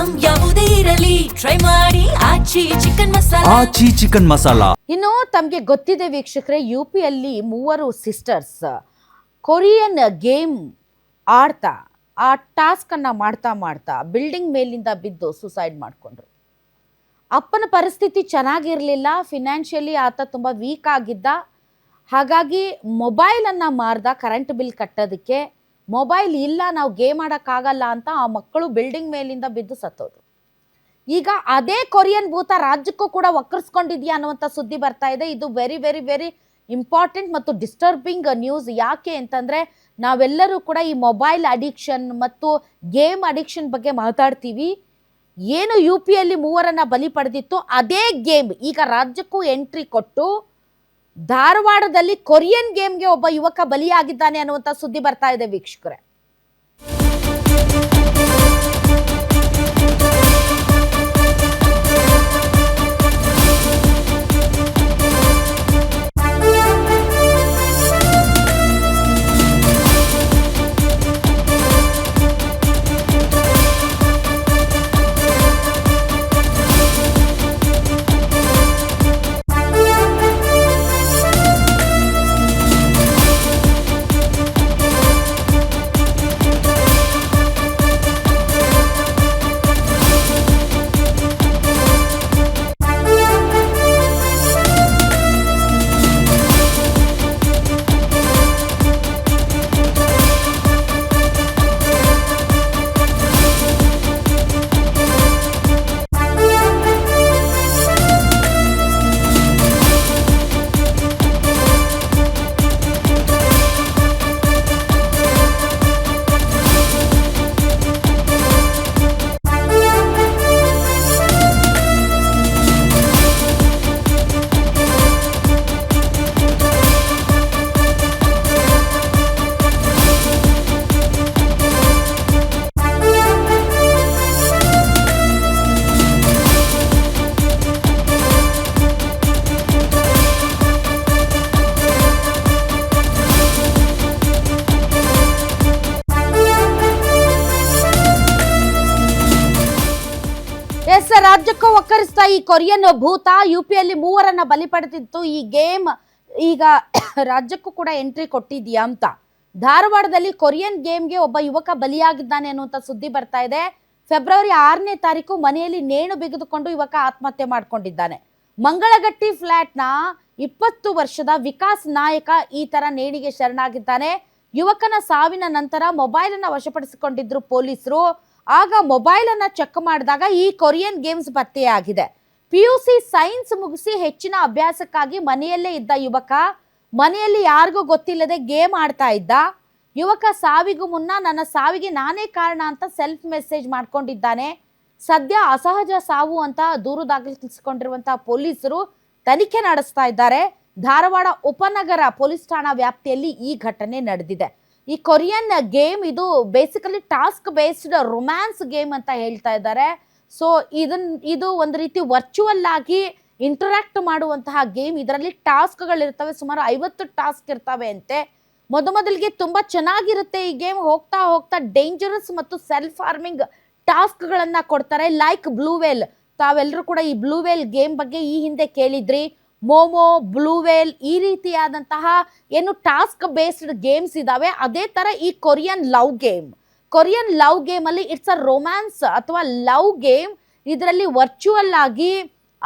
Item ಯಾವುದೇ ಇರಲಿ try ಮಾಡಿ ಆಚಿ ಚಿಕನ್ ಮಸಾಲಾ. ಇನ್ನು ತಮಗೆ ಗೊತ್ತಿದೆ ವೀಕ್ಷಕರೇ, ಯುಪಿಯಲ್ಲಿ 3 ಸಿಸ್ಟರ್ಸ್ ಕೊರಿಯನ್ ಗೇಮ್ ಆಡ್ತಾ ಆ ಟಾಸ್ಕನ್ನು ಮಾಡ್ತಾ ಬಿಲ್ಡಿಂಗ್ ಮೇಲಿಂದ ಬಿದ್ದು ಸುಸೈಡ್ ಮಾಡಿಕೊಂಡ್ರು. ಅಪ್ಪನ ಪರಿಸ್ಥಿತಿ ಚೆನ್ನಾಗಿರಲಿಲ್ಲ, ಫಿನಾನ್ಷಿಯಲಿ ಆತ ತುಂಬ ವೀಕ್ ಆಗಿದ್ದ. ಹಾಗಾಗಿ ಮೊಬೈಲನ್ನು ಮಾರ್ದ ಕರೆಂಟ್ ಬಿಲ್ ಕಟ್ಟೋದಕ್ಕೆ. ಮೊಬೈಲ್ ಇಲ್ಲ, ನಾವು ಗೇಮ್ ಆಡೋಕ್ಕಾಗಲ್ಲ ಅಂತ ಆ ಮಕ್ಕಳು ಬಿಲ್ಡಿಂಗ್ ಮೇಲಿಂದ ಬಿದ್ದು ಸತ್ತೋದ್ರು. ಈಗ ಅದೇ ಕೊರಿಯನ್ ಭೂತ ರಾಜ್ಯಕ್ಕೂ ಕೂಡ ವಕ್ರಿಸ್ಕೊಂಡಿದ್ಯಾ ಅನ್ನುವಂಥ ಸುದ್ದಿ ಬರ್ತಾ ಇದೆ. ಇದು ವೆರಿ ವೆರಿ ವೆರಿ ಇಂಪಾರ್ಟೆಂಟ್ ಮತ್ತು ಡಿಸ್ಟರ್ಬಿಂಗ್ ನ್ಯೂಸ್. ಯಾಕೆ ಅಂತಂದರೆ ನಾವೆಲ್ಲರೂ ಕೂಡ ಈ ಮೊಬೈಲ್ ಅಡಿಕ್ಷನ್ ಮತ್ತು ಗೇಮ್ ಅಡಿಕ್ಷನ್ ಬಗ್ಗೆ ಮಾತಾಡ್ತೀವಿ. ಏನು ಯು ಪಿಯಲ್ಲಿ 3 ಬಲಿ ಪಡೆದಿತ್ತು, ಅದೇ ಗೇಮ್ ಈಗ ರಾಜ್ಯಕ್ಕೂ ಎಂಟ್ರಿ ಕೊಟ್ಟು ಧಾರವಾಡದಲ್ಲಿ ಕೊರಿಯನ್ ಗೇಮ್ಗೆ ಒಬ್ಬ ಯುವಕ ಬಲಿಯಾಗಿದ್ದಾನೆ ಅನ್ನುವಂಥ ಸುದ್ದಿ ಬರ್ತಾ ಇದೆ ವೀಕ್ಷಕರೇ. ರಾಜ್ಯಕ್ಕೂ ಒಕ್ಕರಿಸ್ತಾ ಈ ಕೊರಿಯನ್ ಭೂತ ಯುಪಿಯಲ್ಲಿ 3 ಬಲಿ ಪಡೆದಿತ್ತು. ಈ ಗೇಮ್ ಈಗ ರಾಜ್ಯಕ್ಕೂ ಕೂಡ ಎಂಟ್ರಿ ಕೊಟ್ಟಿದ್ಯಾ ಅಂತ ಧಾರವಾಡದಲ್ಲಿ ಕೊರಿಯನ್ ಗೇಮ್ಗೆ ಒಬ್ಬ ಯುವಕ ಬಲಿಯಾಗಿದ್ದಾನೆ ಅನ್ನುವಂಥ ಸುದ್ದಿ ಬರ್ತಾ ಇದೆ. ಫೆಬ್ರವರಿ 6ನೇ ತಾರೀಕು ಮನೆಯಲ್ಲಿ ನೇಣು ಬಿಗಿದುಕೊಂಡು ಯುವಕ ಆತ್ಮಹತ್ಯೆ ಮಾಡ್ಕೊಂಡಿದ್ದಾನೆ. ಮಂಗಳಗಟ್ಟಿ ಫ್ಲಾಟ್ನ 20 ವರ್ಷದ ವಿಕಾಸ್ ನಾಯಕ ಈ ತರ ನೇಣಿಗೆ ಶರಣಾಗಿದ್ದಾನೆ. ಯುವಕನ ಸಾವಿನ ನಂತರ ಮೊಬೈಲನ್ನು ವಶಪಡಿಸಿಕೊಂಡಿದ್ರು ಪೊಲೀಸರು. ಆಗ ಮೊಬೈಲನ್ನು ಚೆಕ್ ಮಾಡಿದಾಗ ಈ ಕೊರಿಯನ್ ಗೇಮ್ಸ್ ಪತ್ತೆಯಾಗಿದೆ. PUC ಸೈನ್ಸ್ ಮುಗಿಸಿ ಹೆಚ್ಚಿನ ಅಭ್ಯಾಸಕ್ಕಾಗಿ ಮನೆಯಲ್ಲೇ ಇದ್ದ ಯುವಕ ಮನೆಯಲ್ಲಿ ಯಾರಿಗೂ ಗೊತ್ತಿಲ್ಲದೆ ಗೇಮ್ ಆಡ್ತಾ ಇದ್ದ. ಯುವಕ ಸಾವಿಗೂ ಮುನ್ನ ನನ್ನ ಸಾವಿಗೆ ನಾನೇ ಕಾರಣ ಅಂತ ಸೆಲ್ಫ್ ಮೆಸೇಜ್ ಮಾಡ್ಕೊಂಡಿದ್ದಾನೆ. ಸದ್ಯ ಅಸಹಜ ಸಾವು ಅಂತ ದೂರು ದಾಖಲಿಸಿಕೊಂಡಿರುವಂತಹ ಪೊಲೀಸರು ತನಿಖೆ ನಡೆಸ್ತಾ ಇದ್ದಾರೆ. ಧಾರವಾಡ ಉಪನಗರ ಪೊಲೀಸ್ ಠಾಣಾ ವ್ಯಾಪ್ತಿಯಲ್ಲಿ ಈ ಘಟನೆ ನಡೆದಿದೆ. ಈ ಕೊರಿಯನ್ ಗೇಮ್ ಇದು basically task based romance game ಅಂತ ಹೇಳ್ತಾ ಇದ್ದಾರೆ. ಸೊ ಇದು ಒಂದು ರೀತಿ ವರ್ಚುವಲ್ ಆಗಿ ಇಂಟರಾಕ್ಟ್ ಮಾಡುವಂತಹ ಗೇಮ್. ಇದರಲ್ಲಿ ಟಾಸ್ಕ್ಗಳಿರ್ತವೆ, ಸುಮಾರು 50 ಟಾಸ್ಕ್ ಇರ್ತವೆ ಅಂತೆ. ಮೊದಲಿಗೆ ತುಂಬ ಚೆನ್ನಾಗಿರುತ್ತೆ ಈ ಗೇಮ್. ಹೋಗ್ತಾ ಹೋಗ್ತಾ ಡೇಂಜರಸ್ ಮತ್ತು ಸೆಲ್ಫ್ ಹಾರ್ಮಿಂಗ್ ಟಾಸ್ಕ್ಗಳನ್ನು ಕೊಡ್ತಾರೆ. ಲೈಕ್ ಬ್ಲೂ ವೇಲ್, ತಾವೆಲ್ಲರೂ ಕೂಡ ಈ ಬ್ಲೂ ವೇಲ್ ಗೇಮ್ ಬಗ್ಗೆ ಈ ಹಿಂದೆ ಕೇಳಿದ್ರಿ. ಮೋಮೋ, ಬ್ಲೂ ವೇಲ್ ಈ ರೀತಿಯಾದಂತಹ ಏನು ಟಾಸ್ಕ್ ಬೇಸ್ಡ್ ಗೇಮ್ಸ್ ಇದಾವೆ. ಅದೇ ತರ ಈ ಕೊರಿಯನ್ ಲವ್ ಗೇಮ್ ಅಲ್ಲಿ ಇಟ್ಸ್ ಅ ರೊಮ್ಯಾನ್ಸ್ ಅಥವಾ ಲವ್ ಗೇಮ್. ಇದರಲ್ಲಿ ವರ್ಚುವಲ್ ಆಗಿ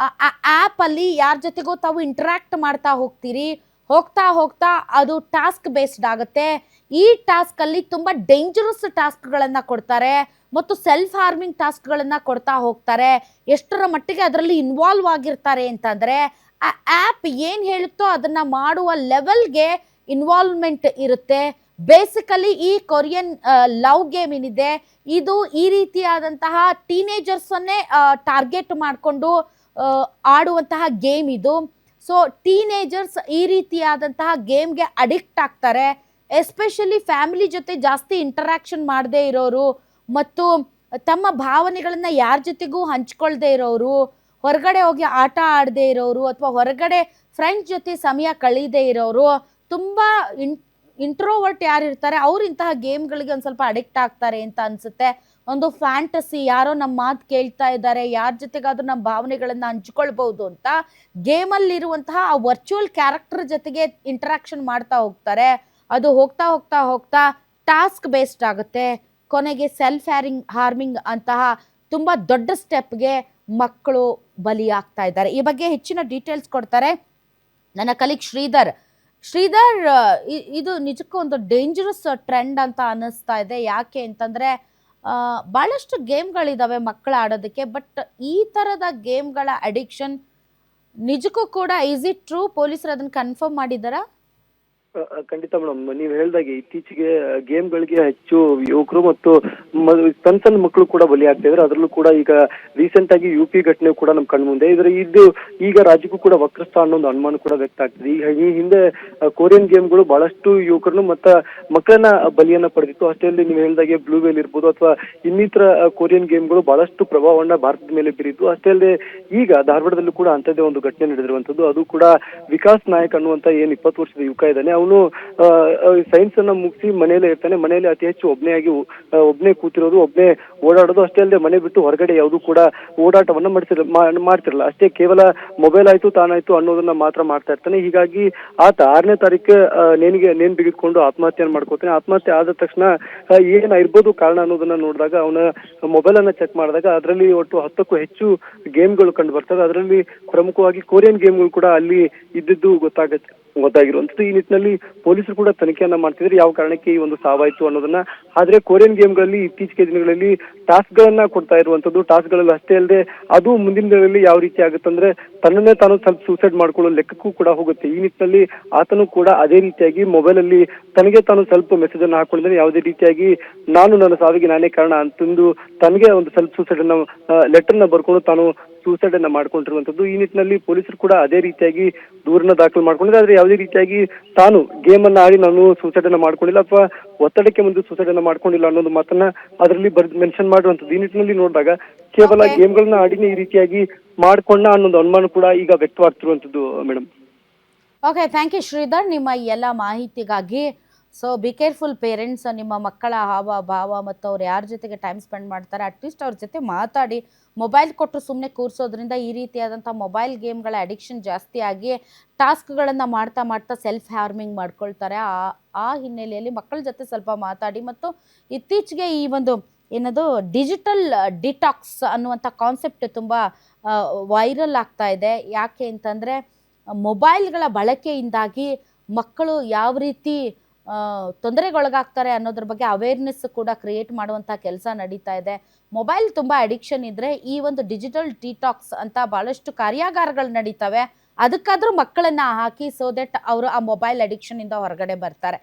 ಆ್ಯಪ್ ಅಲ್ಲಿ ಯಾರ ಜೊತೆಗೋ ತಾವು ಇಂಟರಾಕ್ಟ್ ಮಾಡ್ತಾ ಹೋಗ್ತೀರಿ. ಹೋಗ್ತಾ ಹೋಗ್ತಾ ಅದು ಟಾಸ್ಕ್ ಬೇಸ್ಡ್ ಆಗುತ್ತೆ. ಈ ಟಾಸ್ಕ್ ಅಲ್ಲಿ ತುಂಬಾ ಡೇಂಜರಸ್ ಟಾಸ್ಕ್ಗಳನ್ನು ಕೊಡ್ತಾರೆ ಮತ್ತು ಸೆಲ್ಫ್ ಹಾರ್ಮಿಂಗ್ ಟಾಸ್ಕ್ಗಳನ್ನು ಕೊಡ್ತಾ ಹೋಗ್ತಾರೆ. ಎಷ್ಟರ ಮಟ್ಟಿಗೆ ಅದರಲ್ಲಿ ಇನ್ವಾಲ್ವ್ ಆಗಿರ್ತಾರೆ ಅಂತಂದ್ರೆ ಆ ಆ್ಯಪ್ ಏನು ಹೇಳುತ್ತೋ ಅದನ್ನು ಮಾಡುವ ಲೆವೆಲ್ಗೆ ಇನ್ವಾಲ್ವ್ಮೆಂಟ್ ಇರುತ್ತೆ. ಬೇಸಿಕಲಿ ಈ ಕೊರಿಯನ್ ಲವ್ ಗೇಮ್ ಏನಿದೆ ಇದು ಈ ರೀತಿಯಾದಂತಹ ಟೀನೇಜರ್ಸನ್ನೇ ಟಾರ್ಗೆಟ್ ಮಾಡಿಕೊಂಡು ಆಡುವಂತಹ ಗೇಮ್ ಇದು. ಸೊ ಟೀನೇಜರ್ಸ್ ಈ ರೀತಿಯಾದಂತಹ ಗೇಮ್ಗೆ ಅಡಿಕ್ಟ್ ಆಗ್ತಾರೆ. ಎಸ್ಪೆಷಲಿ ಫ್ಯಾಮಿಲಿ ಜೊತೆ ಜಾಸ್ತಿ ಇಂಟರಾಕ್ಷನ್ ಮಾಡದೇ ಇರೋರು ಮತ್ತು ತಮ್ಮ ಭಾವನೆಗಳನ್ನು ಯಾರ ಜೊತೆಗೂ ಹಂಚ್ಕೊಳ್ದೇ ಇರೋರು, ಹೊರಗಡೆ ಹೋಗಿ ಆಟ ಆಡದೇ ಇರೋರು ಅಥವಾ ಹೊರಗಡೆ ಫ್ರೆಂಡ್ಸ್ ಜೊತೆ ಸಮಯ ಕಳೀದೇ ಇರೋರು, ತುಂಬ ಇಂಟ್ರೋವರ್ಟ್ ಯಾರು ಇರ್ತಾರೆ ಅವ್ರು ಇಂತಹ ಗೇಮ್ಗಳಿಗೆ ಒಂದು ಸ್ವಲ್ಪ ಅಡಿಕ್ಟ್ ಆಗ್ತಾರೆ ಅಂತ ಅನಿಸುತ್ತೆ. ಒಂದು ಫ್ಯಾಂಟಸಿ, ಯಾರೋ ನಮ್ಮ ಮಾತು ಕೇಳ್ತಾ ಇದ್ದಾರೆ, ಯಾರ ಜೊತೆಗಾದ್ರೂ ನಮ್ಮ ಭಾವನೆಗಳನ್ನ ಹಂಚ್ಕೊಳ್ಬಹುದು ಅಂತ ಗೇಮಲ್ಲಿರುವಂತಹ ಆ ವರ್ಚುವಲ್ ಕ್ಯಾರೆಕ್ಟರ್ ಜೊತೆಗೆ ಇಂಟರಾಕ್ಷನ್ ಮಾಡ್ತಾ ಹೋಗ್ತಾರೆ. ಅದು ಹೋಗ್ತಾ ಹೋಗ್ತಾ ಹೋಗ್ತಾ ಟಾಸ್ಕ್ ಬೇಸ್ಡ್ ಆಗುತ್ತೆ. ಕೊನೆಗೆ ಸೆಲ್ಫ್ ಹಾರ್ಮಿಂಗ್ ಅಂತಹ ತುಂಬಾ ದೊಡ್ಡ ಸ್ಟೆಪ್ಗೆ ಮಕ್ಕಳು ಬಲಿಯಾಗ್ತಾ ಇದ್ದಾರೆ. ಈ ಬಗ್ಗೆ ಹೆಚ್ಚಿನ ಡೀಟೇಲ್ಸ್ ಕೊಡ್ತಾರೆ ನನ್ನ ಕಲೀಗ್ ಶ್ರೀಧರ್. ಶ್ರೀಧರ್, ಇದು ನಿಜಕ್ಕೂ ಒಂದು ಡೇಂಜರಸ್ ಟ್ರೆಂಡ್ ಅಂತ ಅನ್ನಿಸ್ತಾ ಇದೆ. ಯಾಕೆ ಅಂತಂದ್ರೆ ಬಹಳಷ್ಟು ಗೇಮ್ಗಳಿದಾವೆ ಮಕ್ಕಳು ಆಡೋದಕ್ಕೆ, ಬಟ್ ಈ ತರದ ಗೇಮ್ಗಳ ಅಡಿಕ್ಷನ್ ನಿಜಕ್ಕೂ ಕೂಡ ಈಸ್ ಇಟ್ ಟ್ರೂ? ಪೊಲೀಸರು ಅದನ್ನ ಕನ್ಫರ್ಮ್ ಮಾಡಿದಾರಾ? ಖಂಡಿತ ಮೇಡಮ್, ನೀವು ಹೇಳ್ದಾಗೆ ಇತ್ತೀಚೆಗೆ ಗೇಮ್ಗಳಿಗೆ ಹೆಚ್ಚು ಯುವಕರು ಮತ್ತು ಸಣ್ಣ ಸಣ್ಣ ಮಕ್ಕಳು ಕೂಡ ಬಲಿಯಾಗ್ತಾ ಇದ್ದಾರೆ. ಅದರಲ್ಲೂ ಕೂಡ ಈಗ ರೀಸೆಂಟ್ ಆಗಿ UP ಘಟನೆ ಕೂಡ ನಮ್ ಕಣ್ ಮುಂದೆ ಇದು ಈಗ ರಾಜ್ಯಕ್ಕೂ ಕೂಡ ವಕ್ರಸ್ಥ ಅನ್ನೋ ಒಂದು ಅನುಮಾನ ಕೂಡ ವ್ಯಕ್ತ ಆಗ್ತದೆ. ಈಗ ಈ ಹಿಂದೆ ಕೊರಿಯನ್ ಗೇಮ್ಗಳು ಬಹಳಷ್ಟು ಯುವಕರನ್ನು ಮತ್ತು ಮಕ್ಕಳನ್ನ ಬಲಿಯನ್ನ ಪಡೆದಿತ್ತು. ಅಷ್ಟೇ ಅಲ್ಲದೆ ನೀವು ಹೇಳ್ದಾಗೆ ಬ್ಲೂ ವೇಲ್ ಇರ್ಬೋದು ಅಥವಾ ಇನ್ನಿತರ ಕೊರಿಯನ್ ಗೇಮ್ಗಳು ಬಹಳಷ್ಟು ಪ್ರಭಾವವನ್ನ ಭಾರತದ ಮೇಲೆ ಬೀರಿದ್ದು. ಅಷ್ಟೇ ಅಲ್ಲದೆ ಈಗ ಧಾರವಾಡದಲ್ಲೂ ಕೂಡ ಅಂತದೇ ಒಂದು ಘಟನೆ ನಡೆದಿರುವಂತದ್ದು. ಅದು ಕೂಡ ವಿಕಾಸ್ ನಾಯಕ್ ಅನ್ನುವಂತ 20 ವರ್ಷದ ಯುವಕ ಇದ್ದಾನೆ. ಅವನು ಸೈನ್ಸ್ ಅನ್ನ ಮುಗಿಸಿ ಮನೆಯಲ್ಲೇ ಇರ್ತಾನೆ. ಮನೆಯಲ್ಲಿ ಅತಿ ಹೆಚ್ಚು ಒಬ್ನೇ ಕೂತಿರೋದು, ಒಬ್ನೇ ಓಡಾಡೋದು. ಅಷ್ಟೇ ಅಲ್ಲದೆ ಮನೆ ಬಿಟ್ಟು ಹೊರಗಡೆ ಯಾವುದು ಕೂಡ ಓಡಾಟವನ್ನ ಮಾಡ್ತಿರಲ್ಲ. ಅಷ್ಟೇ ಕೇವಲ ಮೊಬೈಲ್ ಆಯ್ತು ತಾನಾಯ್ತು ಅನ್ನೋದನ್ನ ಮಾತ್ರ ಮಾಡ್ತಾ ಇರ್ತಾನೆ. ಹೀಗಾಗಿ ಆತ 6ನೇ ತಾರೀಕು ನೇಣು ಬಿಗಿದುಕೊಂಡು ಆತ್ಮಹತ್ಯೆಯನ್ನು ಮಾಡ್ಕೋತಾನೆ. ಆತ್ಮಹತ್ಯೆ ಆದ ತಕ್ಷಣ ಏನಿರ್ಬೋದು ಕಾರಣ ಅನ್ನೋದನ್ನ ನೋಡಿದಾಗ ಅವನ ಮೊಬೈಲ್ ಅನ್ನ ಚೆಕ್ ಮಾಡಿದಾಗ ಅದರಲ್ಲಿ ಒಟ್ಟು 10ಕ್ಕೂ ಹೆಚ್ಚು ಗೇಮ್ಗಳು ಕಂಡು ಬರ್ತವೆ. ಅದರಲ್ಲಿ ಪ್ರಮುಖವಾಗಿ ಕೊರಿಯನ್ ಗೇಮ್ಗಳು ಕೂಡ ಅಲ್ಲಿ ಇದ್ದಿದ್ದು ಗೊತ್ತಾಗಿರುವಂತದ್ದು. ಈ ನಿಟ್ಟಿನಲ್ಲಿ ಪೊಲೀಸರು ಕೂಡ ತನಿಖೆಯನ್ನ ಮಾಡ್ತಿದ್ರೆ ಯಾವ ಕಾರಣಕ್ಕೆ ಈ ಒಂದು ಸಾವಾಯ್ತು ಅನ್ನೋದನ್ನ. ಆದ್ರೆ ಕೊರಿಯನ್ ಗೇಮ್ಗಳಲ್ಲಿ ಇತ್ತೀಚೆಗೆ ದಿನಗಳಲ್ಲಿ ಟಾಸ್ಕ್ ಗಳನ್ನ ಕೊಡ್ತಾ ಇರುವಂತದ್ದು. ಟಾಸ್ಕ್ ಗಳಲ್ಲಿ ಅಷ್ಟೇ ಅಲ್ಲದೆ ಅದು ಮುಂದಿನ ದಿನಗಳಲ್ಲಿ ಯಾವ ರೀತಿ ಆಗುತ್ತಂದ್ರೆ ತನ್ನನ್ನೇ ತಾನು ಸ್ವಲ್ಪ ಸೂಸೈಡ್ ಮಾಡ್ಕೊಳ್ಳೋ ಲೆಕ್ಕಕ್ಕೂ ಕೂಡ ಹೋಗುತ್ತೆ. ಈ ನಿಟ್ಟಿನಲ್ಲಿ ಆತನು ಕೂಡ ಅದೇ ರೀತಿಯಾಗಿ ಮೊಬೈಲ್ ಅಲ್ಲಿ ತನಗೆ ತಾನು ಸ್ವಲ್ಪ ಮೆಸೇಜ್ ಅನ್ನ ಹಾಕೊಂಡಿದ್ದಾನೆ. ಯಾವುದೇ ರೀತಿಯಾಗಿ ನನ್ನ ಸಾವಿಗೆ ನಾನೇ ಕಾರಣ ಅಂತಂದು ತನಗೆ ಒಂದು ಸೆಲ್ಫ್ ಸೂಸೈಡ್ ಅನ್ನ ಲೆಟರ್ ನ ಬರ್ಕೊಂಡು ತಾನು ಸೂಸೈಡ್ ಅನ್ನ ಮಾಡ್ಕೊಂಡಿರುವಂತದ್ದು. ಈ ನಿಟ್ಟಿನಲ್ಲಿ ಪೊಲೀಸರು ಕೂಡ ಅದೇ ರೀತಿಯಾಗಿ ದೂರನ್ನ ದಾಖಲು ಮಾಡ್ಕೊಂಡಿದ್ದಾರೆ. ಆದ್ರೆ ಯಾವುದೇ ರೀತಿಯಾಗಿ ತಾನು ಗೇಮ್ ಅನ್ನ ಆಡಿ ನಾನು ಸೂಸೈಡ್ ಅನ್ನ ಮಾಡ್ಕೊಂಡಿಲ್ಲ ಅಥವಾ ಒತ್ತಡಕ್ಕೆ ಮುಂದೆ ಸೂಸೈಡ್ ಅನ್ನ ಮಾಡ್ಕೊಂಡಿಲ್ಲ ಅನ್ನೋದು ಮಾತನ್ನ ಅದರಲ್ಲಿ ಮೆನ್ಷನ್ ಮಾಡುವಂತದ್ದು. ಈ ನಿಟ್ಟಿನಲ್ಲಿ ನೋಡಿದಾಗ ಕೇವಲ ಗೇಮ್ಗಳನ್ನ ಆಡಿನೇ ಈ ರೀತಿಯಾಗಿ ಮಾಡ್ಕೊಂಡ ಅನ್ನೊಂದು ಅನುಮಾನ ಕೂಡ ಈಗ ವ್ಯಕ್ತವಾಗ್ತಿರುವಂತದ್ದು madam. Okay, thank you Sridhar ನಿಮ್ಮ ಎಲ್ಲ ಮಾಹಿತಿಗಾಗಿ. So be careful parents. ನಿಮ್ಮ ಮಕ್ಕಳ ಹಾವ ಭಾವ ಮತ್ತು ಅವ್ರು ಯಾರ ಜೊತೆಗೆ ಟೈಮ್ ಸ್ಪೆಂಡ್ ಮಾಡ್ತಾರೆ ಅಟ್ಲೀಸ್ಟ್ ಅವ್ರ ಜೊತೆ ಮಾತಾಡಿ. ಮೊಬೈಲ್ ಕೊಟ್ಟು ಸುಮ್ಮನೆ ಕೂರಿಸೋದ್ರಿಂದ ಈ ರೀತಿಯಾದಂಥ ಮೊಬೈಲ್ ಗೇಮ್ಗಳ ಅಡಿಕ್ಷನ್ ಜಾಸ್ತಿ ಆಗಿ ಟಾಸ್ಕ್ಗಳನ್ನು ಮಾಡ್ತಾ ಮಾಡ್ತಾ ಸೆಲ್ಫ್ ಹಾರ್ಮಿಂಗ್ ಮಾಡ್ಕೊಳ್ತಾರೆ. ಆ ಹಿನ್ನೆಲೆಯಲ್ಲಿ ಮಕ್ಕಳ ಜೊತೆ ಸ್ವಲ್ಪ ಮಾತಾಡಿ. ಮತ್ತು ಇತ್ತೀಚೆಗೆ ಈ ಒಂದು ಏನದು ಡಿಜಿಟಲ್ ಡಿಟಾಕ್ಸ್ ಅನ್ನುವಂಥ ಕಾನ್ಸೆಪ್ಟ್ ತುಂಬ ವೈರಲ್ ಆಗ್ತಾ ಇದೆ. ಯಾಕೆ ಅಂತಂದರೆ ಮೊಬೈಲ್ಗಳ ಬಳಕೆಯಿಂದಾಗಿ ಮಕ್ಕಳು ಯಾವ ರೀತಿ ತೊಂದರೆಗೊಳಗಾಗ್ತಾರೆ ಅನ್ನೋದ್ರ ಬಗ್ಗೆ ಅವೇರ್ನೆಸ್ ಕೂಡ ಕ್ರಿಯೇಟ್ ಮಾಡುವಂಥ ಕೆಲಸ ನಡೀತಾ ಇದೆ. ಮೊಬೈಲ್ ತುಂಬ ಅಡಿಕ್ಷನ್ ಇದ್ದರೆ ಈ ಒಂದು ಡಿಜಿಟಲ್ ಡಿಟಾಕ್ಸ್ ಅಂತ ಭಾಳಷ್ಟು ಕಾರ್ಯಾಗಾರಗಳು ನಡೀತವೆ. ಅದಕ್ಕಾದ್ರೂ ಮಕ್ಕಳನ್ನು ಹಾಕಿ, ಸೊ ದಟ್ ಅವರು ಆ ಮೊಬೈಲ್ ಅಡಿಕ್ಷನಿಂದ ಹೊರಗಡೆ ಬರ್ತಾರೆ.